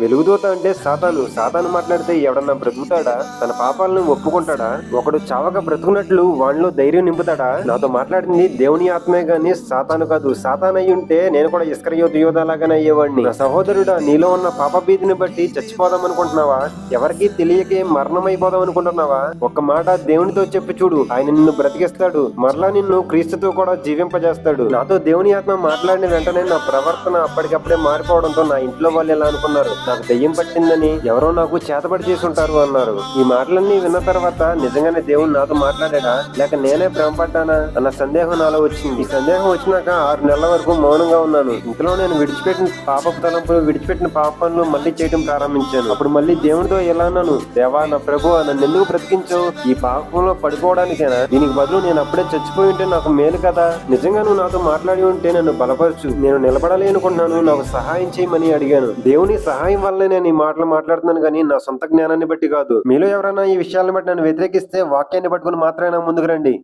వెలుగుదూత అంటే సాతాను. సాతాను మాట్లాడితే ఎవడన్నా బ్రతుకుతాడా? తన పాపాలను ఒప్పుకుంటాడా? ఒకడు చావక బ్రతుకున్నట్లు వానిలో ధైర్యం నింపుతాడా? నాతో మాట్లాడింది దేవుని ఆత్మే గాని సాతాను కాదు. సాతాను అయి ఉంటే నేను కూడా ఇస్కరియోతు యోధాలాగానే అయ్యేవాడిని. నా సహోదరుడా, నీలో ఉన్న పాప భీతిని బట్టి చచ్చిపోదాం అనుకుంటున్నావా? ఎవరికి తెలియకే మరణమైపోదాం అనుకుంటున్నావా? ఒక్క మాట దేవునితో చెప్పి చూడు, ఆయన నిన్ను బ్రతికిస్తాడు. మరలా నిన్ను క్రీస్తుతో కూడా జీవింపజేస్తాడు. నాతో దేవుని ఆత్మ మాట్లాడిన వెంటనే నా ప్రవర్తన అప్పటికప్పుడే మారిపోవడంతో నా ఇంట్లో వాళ్ళు ఎలా అనుకున్నారు, నాకు దెయ్యం పట్టిందని ఎవరో నాకు చేతబడి చేసి ఉంటారు అన్నారు. ఈ మాటలన్నీ విన్న తర్వాత నిజంగానే దేవుడు నాతో మాట్లాడా లేక నేనే భ్రమపడ్డానా అన్న సందేహం నాలో వచ్చింది. ఈ సందేహం వచ్చినాక 6 నెలల వరకు మౌనంగా ఉన్నాను. ఇంట్లో నేను విడిచిపెట్టిన పాప పనులు మళ్ళీ చేయడం ప్రారంభించాను. అప్పుడు మళ్ళీ దేవునితో ఎలా అన్నాను, దేవా నా ప్రభు నన్ను ఎందుకు బ్రతికించావు? ఈ పాపంలో పడిపోవడానికేనా? దీనికి బదులు నేను అప్పుడే చచ్చిపోయి ఉంటే నాకు మేలు కదా. నిజంగా నువ్వు నాతో మాట్లాడి ఉంటే నన్ను బలపరచు, నేను నిలబడాలి అనుకుంటున్నాను, నాకు సహాయం చేయమని అడిగాను. దేవుని సహాయం వల్లనే నేను ఈ మాటలు మాట్లాడుతున్నాను కానీ నా సొంత జ్ఞానాన్ని బట్టి కాదు. మీలో ఎవరైనా ఈ విషయాలను బట్టి నన్ను వ్యతిరేకిస్తే వాక్యాన్ని పట్టుకుని మాత్రమే ముందుకు రండి.